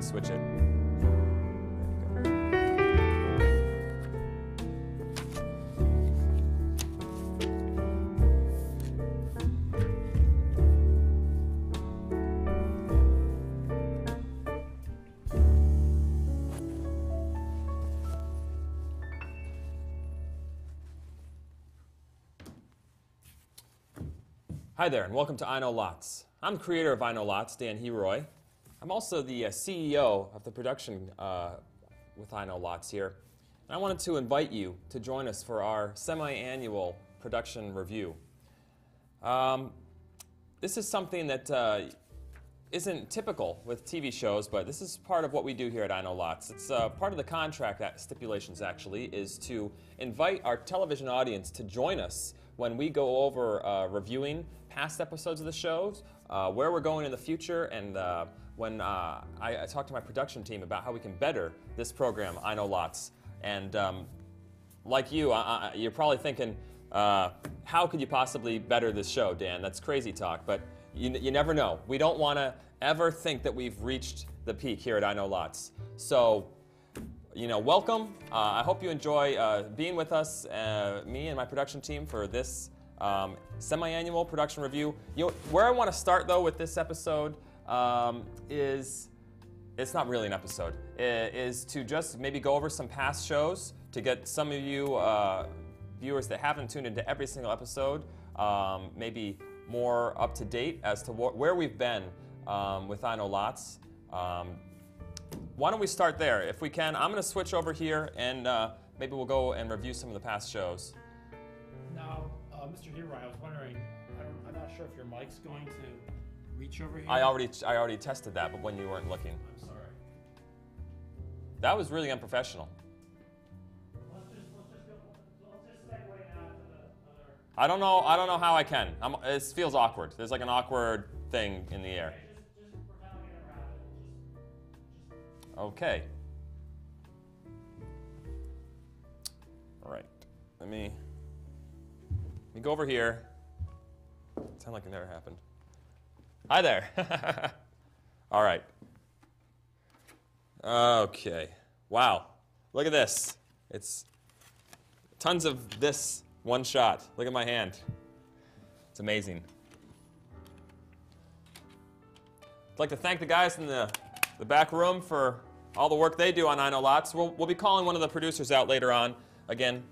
switch it. Hi there, and welcome to I Know Lots. I'm the creator of I Know Lots, Dan Heroy. I'm also the CEO of the production with I Know Lots here. And I wanted to invite you to join us for our semi-annual production review. This is something that isn't typical with TV shows, but this is part of what we do here at I Know Lots. It's part of the contract stipulations, actually, is to invite our television audience to join us when we go over reviewing past episodes of the shows, where we're going in the future, and when I talk to my production team about how we can better this program, I Know Lots. And like you, you're probably thinking, how could you possibly better this show, Dan? That's crazy talk, but you never know. We don't want to ever think that we've reached the peak here at I Know Lots. So, welcome. I hope you enjoy being with us, me and my production team, for this semi-annual production review. Where I want to start, though, with this episode is, it's not really an episode, is to just maybe go over some past shows to get some of you viewers that haven't tuned into every single episode maybe more up to date as to where we've been with I Know Lots. Why don't we start there? If we can, I'm going to switch over here and maybe we'll go and review some of the past shows. Now, Mr. Heroy, I was wondering, I'm not sure if your mic's going to reach over here. I already tested that, but when you weren't looking. I'm sorry. That was really unprofessional. Let's just segue now to the other. I don't know how I can. It feels awkward. There's like an awkward thing in the air. Okay, just pretend like it never happened. Okay. All right. Let me go over here. Sound like it never happened. Hi there. All right. Okay. Wow. Look at this. It's tons of this one shot. Look at my hand. It's amazing. I'd like to thank the guys in the back room for all the work they do on I Know Lots. We'll be calling one of the producers out later on. Again,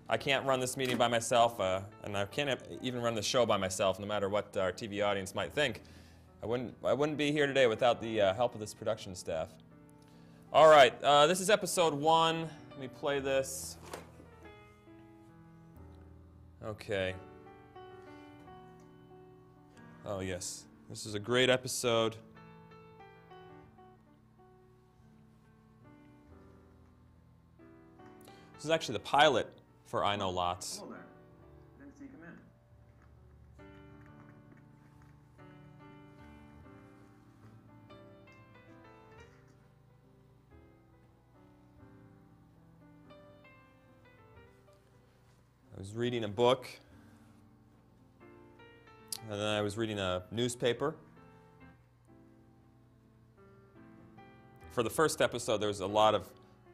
I can't run this meeting by myself, and I can't even run the show by myself, no matter what our TV audience might think. I wouldn't be here today without the help of this production staff. All right, this is episode 1. Let me play this. Okay. Oh yes, this is a great episode. This is actually the pilot for I Know Lots. Hello there. Didn't see you come in. I was reading a book, and then I was reading a newspaper. For the first episode, there was a lot of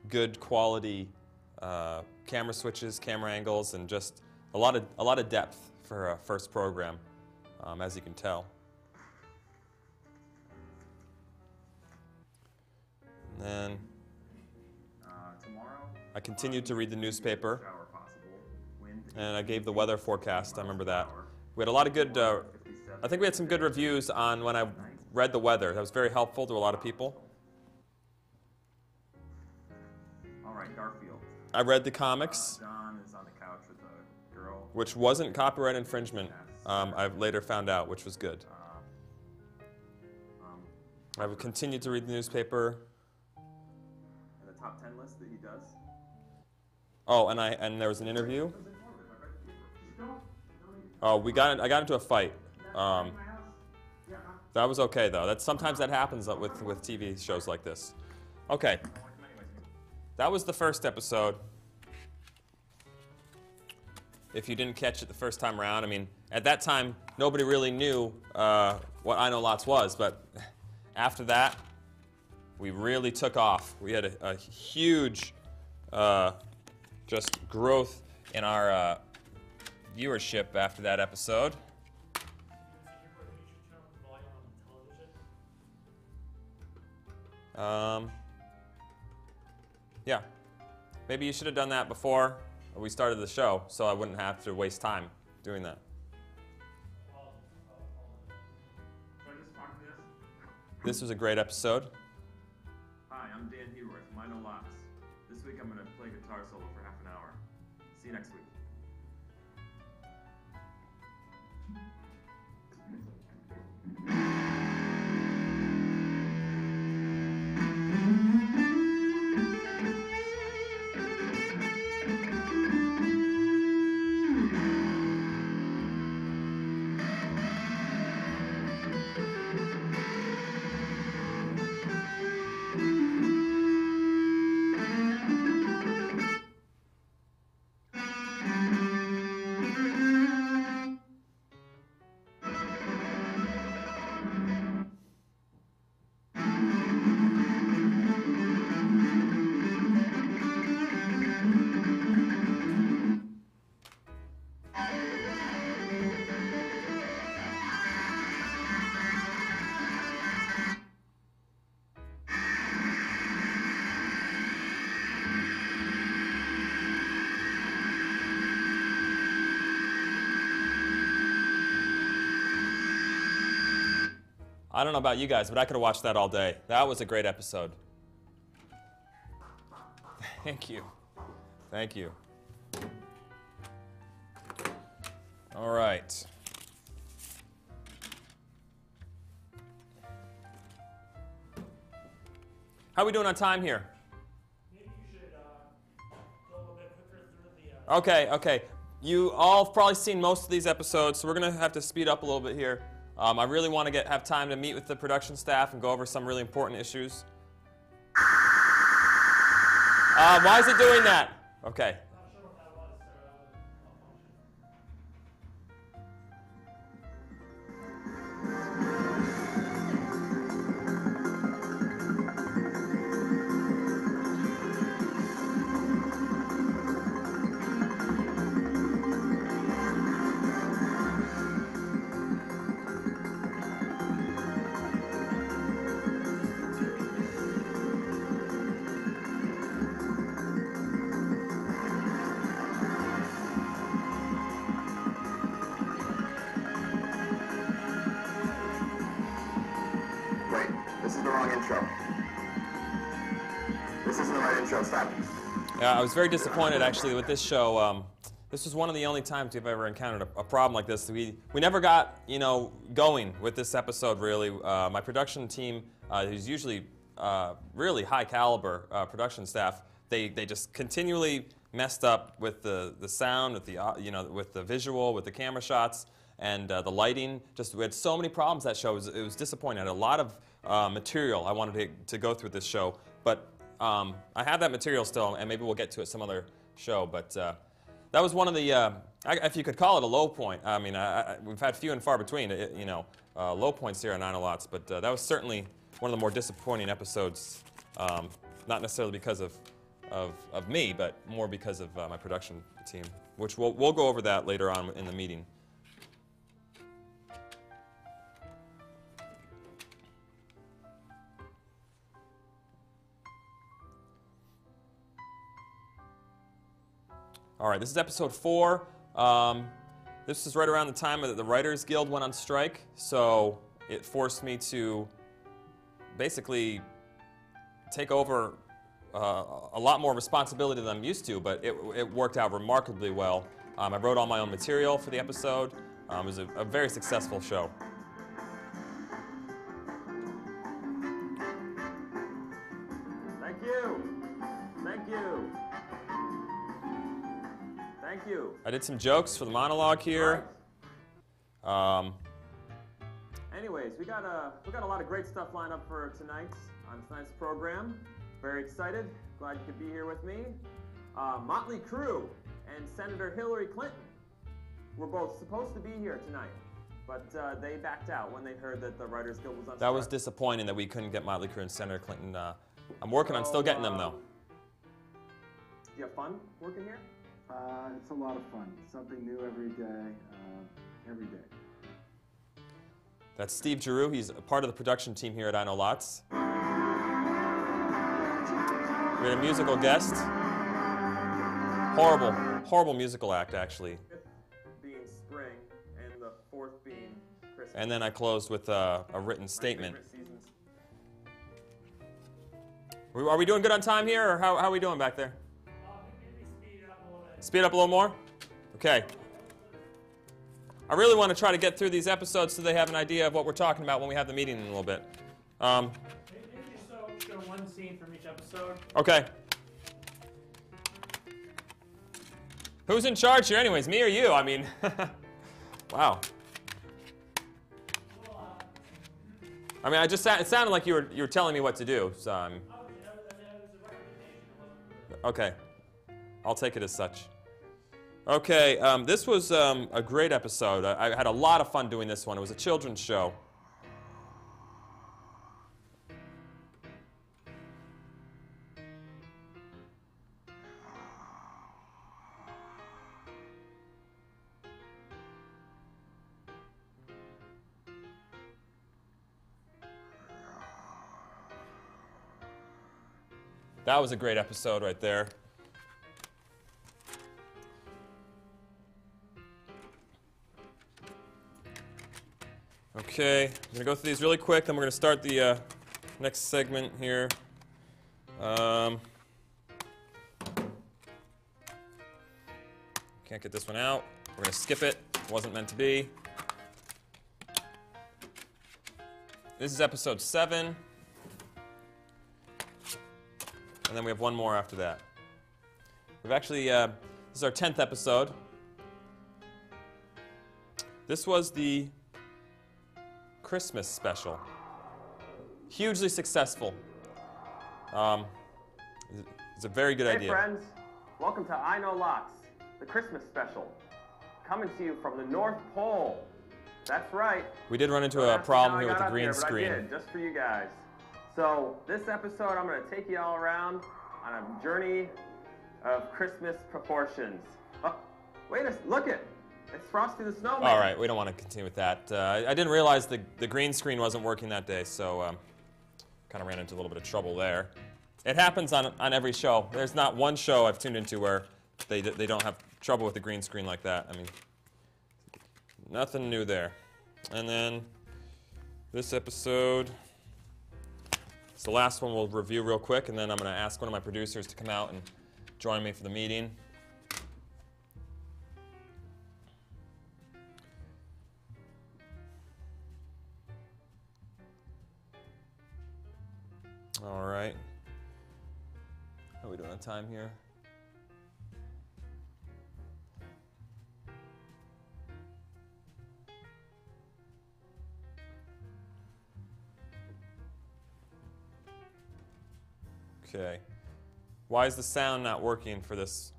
good quality camera switches, camera angles, and just a lot of depth for a first program, as you can tell. And then Tomorrow, I continued to read the newspaper, shower possible. Wind and I gave the weather forecast. I remember that. We had a lot of good, I think we had some good reviews on when I read the weather. That was very helpful to a lot of people. All right, Garfield. I read the comics, John is on the couch with a girl. which wasn't copyright infringement. I've later found out, which was good. I would continue to read the newspaper. And the top 10 list that he does. Oh, and there was an interview. Oh, I got into a fight. That was okay though. Sometimes that happens with TV shows like this. Okay. That was the first episode. If you didn't catch it the first time around, I mean, at that time, nobody really knew what I Know Lots was, but after that, we really took off. We had a huge just growth in our viewership after that episode. Yeah, maybe you should have done that before we started the show, so I wouldn't have to waste time doing that. This was a great episode. Hi, I'm Dan Heroy from I Know Lots. This week I'm going to play guitar solo for half an hour. See you next week. I don't know about you guys, but I could have watched that all day. That was a great episode. Thank you. Thank you. All right. How are we doing on time here? Maybe you should go a little bit quicker through the... Okay. You all have probably seen most of these episodes, so we're going to have to speed up a little bit here. I really want to have time to meet with the production staff and go over some really important issues. Why is it doing that? Okay. Not sure what that was. This is the wrong intro. This isn't the right intro. Stop. Yeah, I was very disappointed actually with this show. This was one of the only times we've ever encountered a problem like this. We never got going with this episode really. My production team, who's usually really high caliber production staff, they just continually messed up with the sound, with the with the visual, with the camera shots, and the lighting. Just we had so many problems that show. It was disappointing. I had a lot of material I wanted to go through this show, but I have that material still, and maybe we'll get to it some other show. But that was one of the, if you could call it a low point. I mean, we've had few and far between, low points here on 9 Lots, but that was certainly one of the more disappointing episodes. Not necessarily because of me, but more because of my production team, which we'll go over that later on in the meeting. All right, this is episode 4. This is right around the time that the Writers Guild went on strike, so it forced me to basically take over a lot more responsibility than I'm used to, but it worked out remarkably well. I wrote all my own material for the episode. It was a very successful show. Thank you. Thank you. Thank you. I did some jokes for the monologue here. Anyways, we got a lot of great stuff lined up for tonight's program. Very excited. Glad you could be here with me. Motley Crue and Senator Hillary Clinton were both supposed to be here tonight, but they backed out when they heard that the Writers Guild was on strike. That was disappointing that we couldn't get Motley Crue and Senator Clinton. I'm working on still getting them, though. Do you have fun working here? It's a lot of fun. Something new every day, every day. That's Steve Giroux. He's a part of the production team here at I Know Lots. We had a musical guest. Horrible, horrible musical act, actually. Fifth being spring, and the fourth being Christmas. And then I closed with a written statement. Are we doing good on time here, or how are we doing back there? Maybe speed it up a little bit. Speed up a little more? Okay. I really want to try to get through these episodes so they have an idea of what we're talking about when we have the meeting in a little bit. Maybe just show one scene from each episode. Okay. Who's in charge here anyways, me or you? I mean, wow. I mean, it sounded like you were telling me what to do, so okay. I'll take it as such. Okay, this was a great episode. I had a lot of fun doing this one. It was a children's show. That was a great episode right there. Okay, I'm going to go through these really quick, then we're going to start the next segment here. Can't get this one out. We're going to skip it. It wasn't meant to be. This is episode 7. And then we have one more after that. We've actually, this is our 10th episode. This was the Christmas special. Hugely successful. It's a very good idea. Hey friends, welcome to I Know Lots, the Christmas special. Coming to you from the North Pole. That's right. We did run into a problem here with the green screen. I did, just for you guys. So this episode, I'm going to take you all around on a journey of Christmas proportions. Oh, look it. It's Frosty the Snowman. All right, we don't want to continue with that. I didn't realize the green screen wasn't working that day, so kind of ran into a little bit of trouble there. It happens on every show. There's not one show I've tuned into where they don't have trouble with the green screen like that. I mean, nothing new there. And then this episode, it's the last one we'll review real quick, and then I'm going to ask one of my producers to come out and join me for the meeting. All right. How are we doing on time here? Okay. Why is the sound not working for this?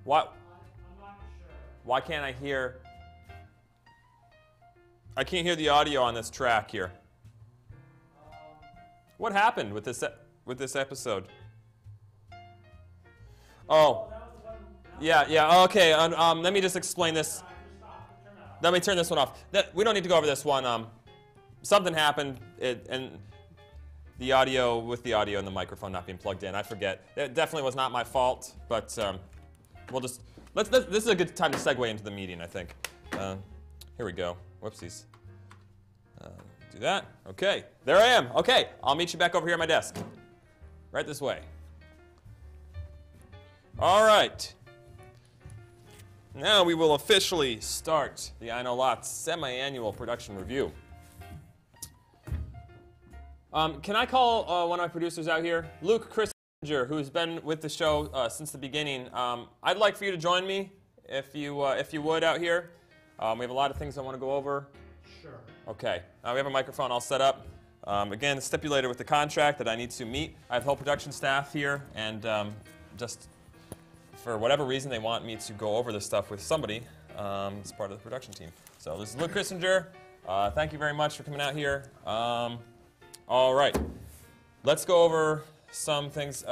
What? I'm not sure. Why can't I hear? I can't hear the audio on this track here. What happened with this episode? Oh, yeah. Okay. Let me just explain this. Let me turn this one off. We don't need to go over this one. Something happened, and the audio and the microphone not being plugged in. I forget. It definitely was not my fault, but we'll just this is a good time to segue into the meeting, I think. Here we go. Whoopsies. Do that. Okay. There I am. Okay. I'll meet you back over here at my desk. Right this way. All right. Now we will officially start the I Know Lots semi-annual production review. Can I call one of my producers out here? Luke Christinger, who's been with the show since the beginning. I'd like for you to join me if you would out here. We have a lot of things I want to go over. Sure. Okay. We have a microphone all set up. Again, stipulated with the contract that I need to meet. I have the whole production staff here, and just for whatever reason they want me to go over this stuff with somebody, as part of the production team. So this is Luke Kissinger. Thank you very much for coming out here. All right, let's go over some things.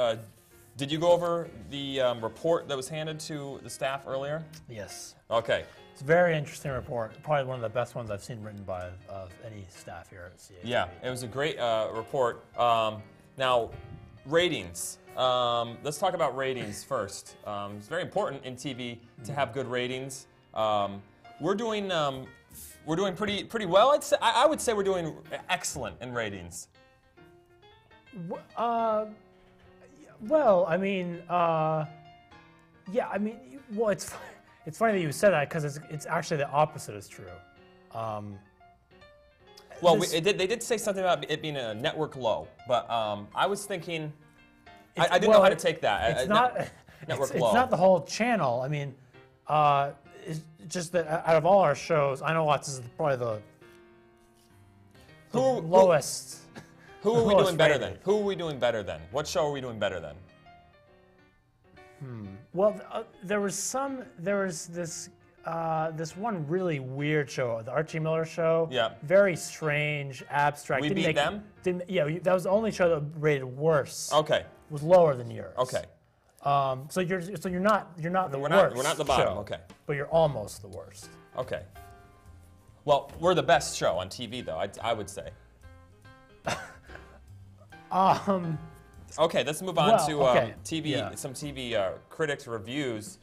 Did you go over the report that was handed to the staff earlier? Yes. Okay. It's a very interesting report. Probably one of the best ones I've seen written by any staff here at CATV. Yeah, it was a great report. Now, ratings. Let's talk about ratings first. It's very important in TV to have good ratings. We're doing pretty well. I would say we're doing excellent in ratings. Well, I mean, yeah, I mean, well, it's funny that you said that because it's actually the opposite is true. Well, they did say something about it being a network low, but I was thinking, I didn't know how to take that. It's not network low. It's not the whole channel. I mean, it's just that out of all our shows, I Know Lots is probably the lowest. Who are we doing better than? Who are we doing better than? What show are we doing better than? Well, there was this one really weird show, the Archie Miller Show. Yeah. Very strange, abstract. We beat them? That was the only show that rated worse. Okay. Was lower than yours. Okay. So you're not the We're worst. not the bottom. show, Okay. But you're almost the worst. Okay. Well, we're the best show on TV, though. I would say. Okay, let's move on to TV. Yeah. Some TV critics reviews.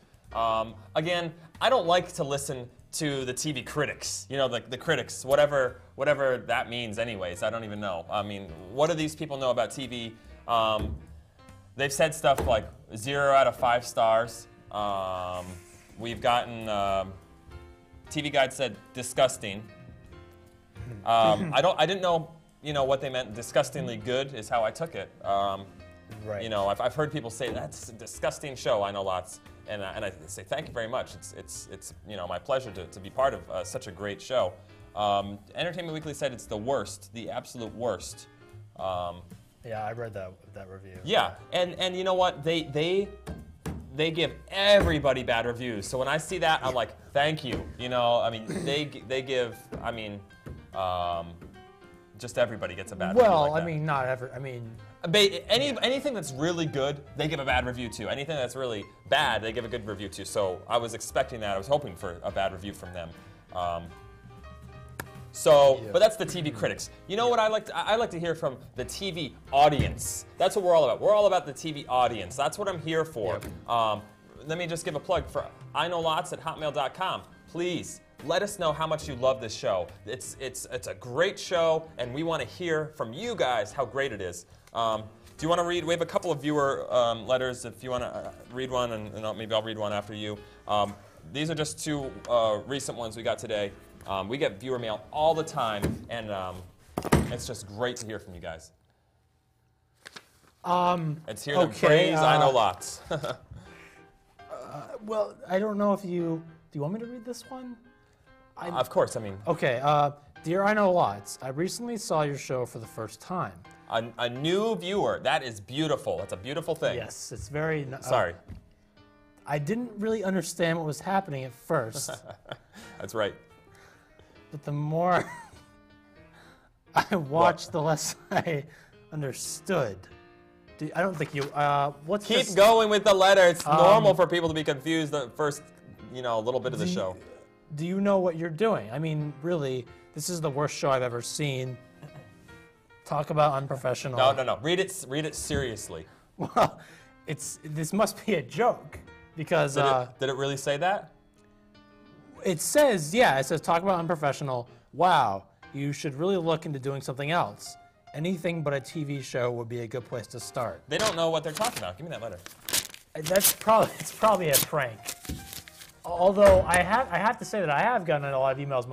Again, I don't like to listen to the TV critics. You know, the critics, whatever that means. Anyways, I don't even know. I mean, what do these people know about TV? They've said stuff like 0 out of 5 stars. We've gotten TV Guide said disgusting. I didn't know. You know what they meant. Disgustingly good is how I took it. Right. You know, I've heard people say that's a disgusting show. I know lots, and I say thank you very much. It's you know my pleasure to be part of such a great show. Entertainment Weekly said it's the worst, the absolute worst. Yeah, I read that review. Yeah, and you know what they give everybody bad reviews. So when I see that, I'm like, thank you. You know, I mean they give. I mean. Just everybody gets a bad review like that. I mean, not every. I mean, anything that's really good, they give a bad review to. Anything that's really bad, they give a good review to. So I was expecting that. I was hoping for a bad review from them. But that's the TV critics. You know what I like to hear from the TV audience. That's what we're all about. We're all about the TV audience. That's what I'm here for. Yep. Let me just give a plug for iknowlots@hotmail.com. Please. Let us know how much you love this show. It's a great show, and we want to hear from you guys how great it is. Do you want to read? We have a couple of viewer letters. If you want to read one, and maybe I'll read one after you. These are just 2 recent ones we got today. We get viewer mail all the time, and it's just great to hear from you guys. Let's hear them praise I Know Lots. well, I don't know if you. Do you want me to read this one? Of course, I mean. Okay, dear I Know Lots, I recently saw your show for the first time. A new viewer. That is beautiful. That's a beautiful thing. Yes, it's very. Sorry. I didn't really understand what was happening at first. That's right. But the more I watched, the less I understood. I don't think you. Keep going with the letter. It's normal for people to be confused the first, little bit of the show. Do you know what you're doing? I mean, really, this is the worst show I've ever seen. Talk about unprofessional. No. Read it seriously. Well, this must be a joke because. Did it really say that? It says talk about unprofessional. Wow, you should really look into doing something else. Anything but a TV show would be a good place to start. They don't know what they're talking about. Give me that letter. It's probably a prank. Although I have to say that I have gotten a lot of emails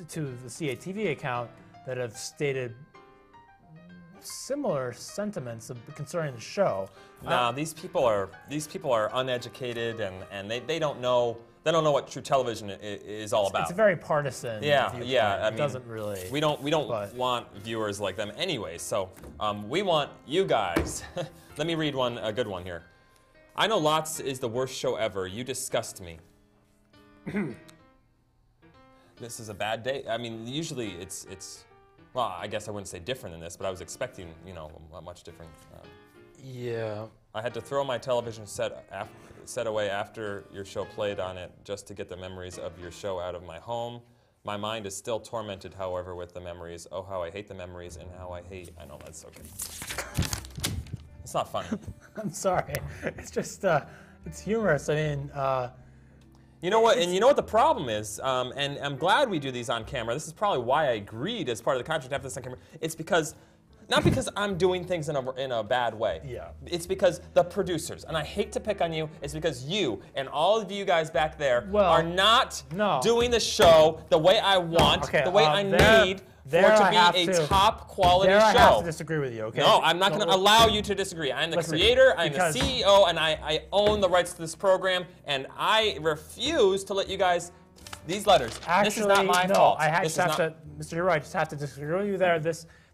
to the CATV account that have stated similar sentiments concerning the show. No, these people are uneducated and they don't know what true television is all about. It's very partisan. Yeah. I mean, it doesn't really. We don't want viewers like them anyway. So we want you guys. Let me read a good one here. I Know Lots is the worst show ever. You disgust me. This is a bad day. I mean, usually it's well, I guess I wouldn't say different than this, but I was expecting, you know, a much different. Yeah. I had to throw my television set away after your show played on it just to get the memories of your show out of my home. My mind is still tormented, however, with the memories. Oh, how I hate the memories and how I hate. I know that's okay. It's not funny. I'm sorry. It's just, it's humorous. I mean, you know what? And you know what the problem is? And I'm glad we do these on camera. This is probably why I agreed as part of the contract to have this on camera. It's because, not because I'm doing things in a bad way. Yeah. It's because the producers, and I hate to pick on you, it's because you and all of you guys back there are not doing the show the way I want, the way I need for it to be a top quality show. I have to disagree with you, okay? No, I'm not going to allow you to disagree. I'm the creator, I'm the CEO, and I own the rights to this program, and I refuse to let you guys, these letters, actually, this is not my fault. Mr. Heroy, I just have to disagree with you there.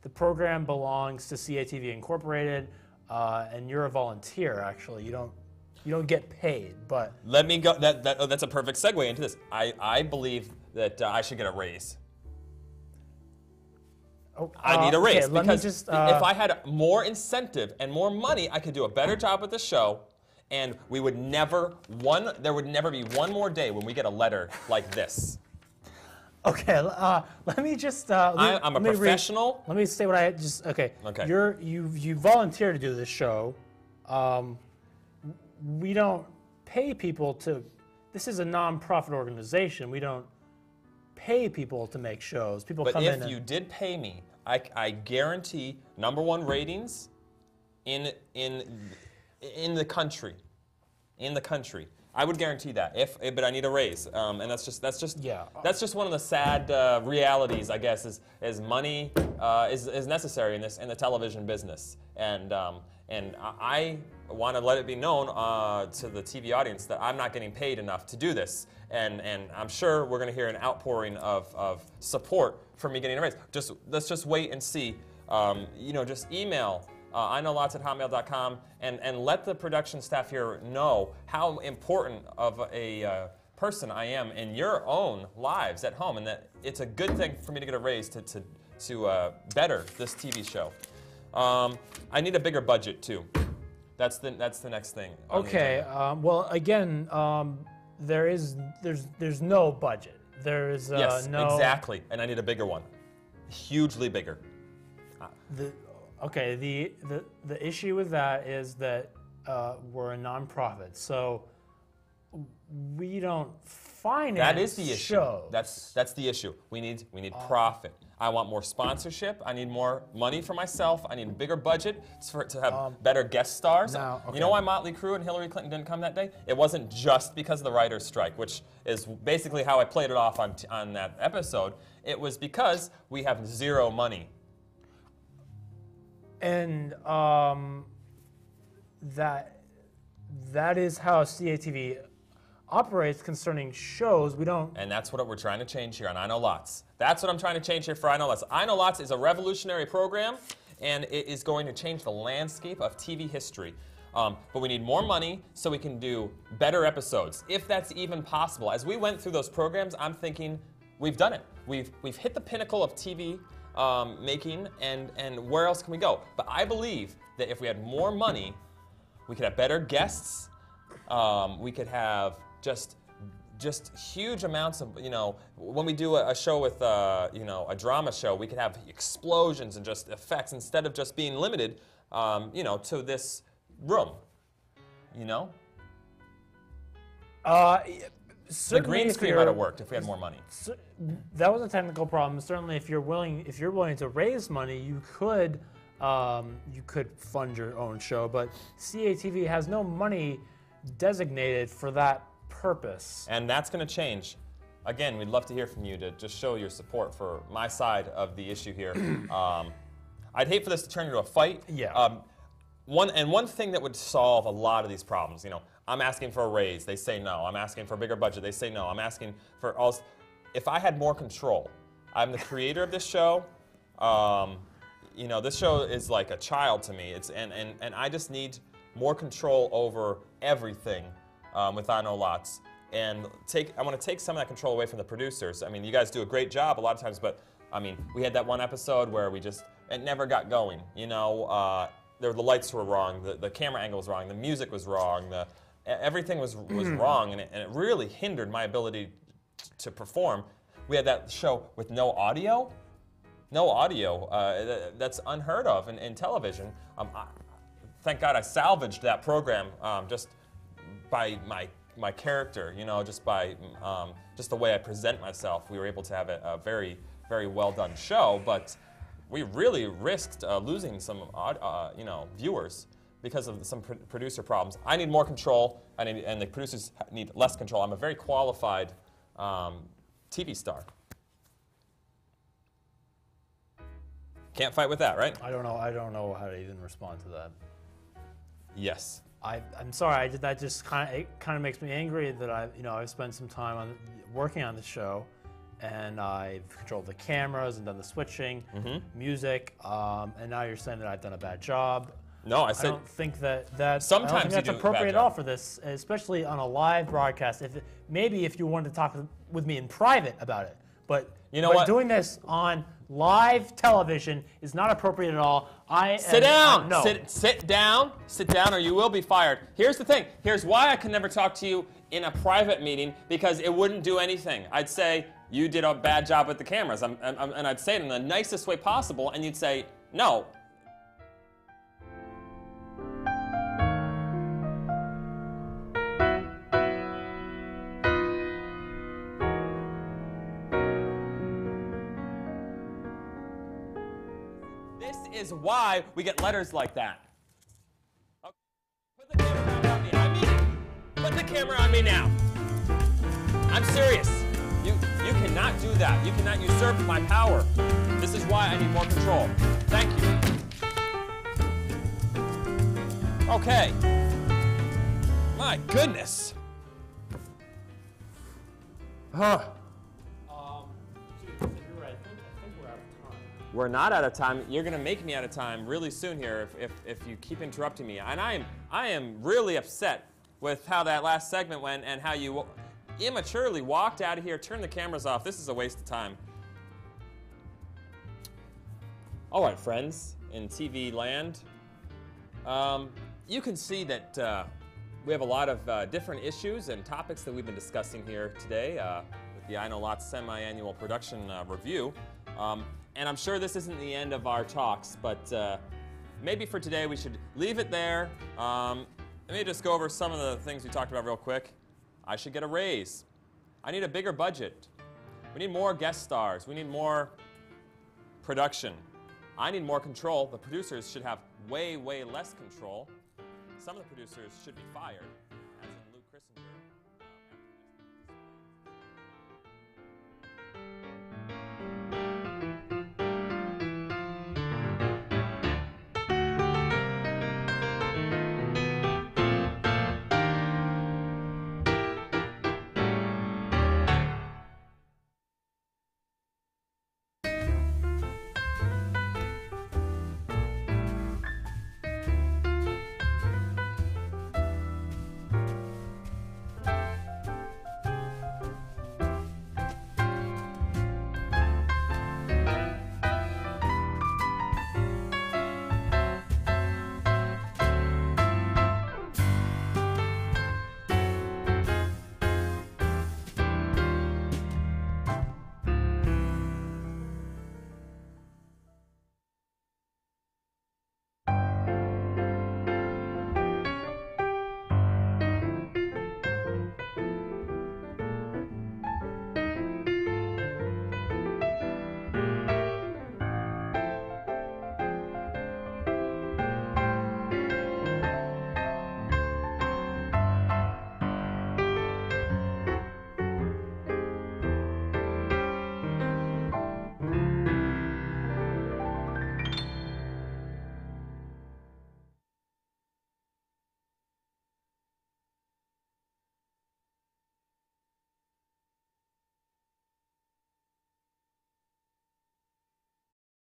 The program belongs to CATV Incorporated, and you're a volunteer, actually. You don't get paid, but... Let me go, that's a perfect segue into this. I believe that I should get a raise. I need a raise because if I had more incentive and more money, I could do a better job with the show, and we would there would never be one more day when we get a letter like this. Okay, let me just. I'm a professional. Let me say what I just. Okay. Okay. You volunteer to do this show. We don't pay people to. This is a non-profit organization. We don't pay people to make shows. People come in. But if you did pay me, I guarantee #1 ratings in the country. In the country. I would guarantee that. But I need a raise, and that's just one of the sad realities, I guess, is money is necessary in the television business, and I want to let it be known to the TV audience that I'm not getting paid enough to do this, and I'm sure we're going to hear an outpouring of support for me getting a raise. Let's just wait and see. Just email. iknowlots@hotmail.com and let the production staff here know how important of a person I am in your own lives at home, and that it's a good thing for me to get a raise to better this TV show. I need a bigger budget too. That's the next thing. Okay. Well, again, there's no budget. There's yes, no. Exactly, and I need a bigger one, hugely bigger. Okay, the issue with that is that we're a nonprofit, so we don't finance That is the issue. shows. That's the issue. We need profit. I want more sponsorship. I need more money for myself. I need a bigger budget to have better guest stars. You know why Motley Crue and Hillary Clinton didn't come that day? It wasn't just because of the writer's strike, which is basically how I played it off on that episode. It was because we have zero money. And that is how CATV operates concerning shows. We don't. And that's what we're trying to change here on I Know Lots. That's what I'm trying to change here for I Know Lots. I Know Lots is a revolutionary program, and it is going to change the landscape of TV history. But we need more money so we can do better episodes, if that's even possible. As we went through those programs, I'm thinking we've done it. We've hit the pinnacle of TV making, and where else can we go? But I believe that if we had more money, we could have better guests. We could have just huge amounts of, when we do a show with, a drama show, we could have explosions and just effects instead of just being limited, to this room, The green screen might have worked if we had more money. That was a technical problem. Certainly, if you're willing to raise money, you could fund your own show. But CATV has no money designated for that purpose. And that's going to change. Again, we'd love to hear from you to just show your support for my side of the issue here. I'd hate for this to turn into a fight. Yeah. One thing that would solve a lot of these problems, I'm asking for a raise, they say no. I'm asking for a bigger budget, they say no. I'm asking for all. If I had more control, I'm the creator of this show. This show is like a child to me. And I just need more control over everything with I Know Lots. and I want to take some of that control away from the producers. I mean, you guys do a great job a lot of times, but I mean, we had that one episode where it never got going. You know, the lights were wrong, the camera angle was wrong, the music was wrong, everything was wrong, and it really hindered my ability to perform. We had that show with no audio. No audio. That's unheard of in television. Thank God I salvaged that program just by my character, you know, just by just the way I present myself. We were able to have a very, very well done show, but we really risked losing some you know, viewers because of some producer problems. I need more control, and the producers need less control. I'm a very qualified TV star. Can't fight with that, right? I don't know how to even respond to that. Yes. I'm sorry. That just kind of makes me angry that I've spent some time working on the show, and I've controlled the cameras and done the switching, music, and now you're saying that I've done a bad job. No, I said. I don't think that sometimes I don't think that's you do appropriate a at bad all job. for this, especially on a live broadcast. Maybe if you wanted to talk with me in private about it, but you know what? Doing this on live television is not appropriate at all. Sit down. No. Sit down. Sit down, or you will be fired. Here's the thing. Here's why I can never talk to you in a private meeting, because it wouldn't do anything. I'd say you did a bad job with the cameras, and I'd say it in the nicest way possible, and you'd say no. This is why we get letters like that. Okay. Put the camera on me. I mean it. Put the camera on me now. I'm serious. You cannot do that. You cannot usurp my power. This is why I need more control. Thank you. Okay. My goodness. Huh. You're right. I think we're out of time. We're not out of time. You're going to make me out of time really soon here if you keep interrupting me. And I am really upset with how that last segment went and how you immaturely walked out of here, turned the cameras off. This is a waste of time. All right, friends in TV land, you can see that we have a lot of different issues and topics that we've been discussing here today with the I Know Lots semi-annual production review. And I'm sure this isn't the end of our talks, but maybe for today we should leave it there. Let me just go over some of the things we talked about real quick. I should get a raise. I need a bigger budget. We need more guest stars. We need more production. I need more control. The producers should have way, way less control. Some of the producers should be fired.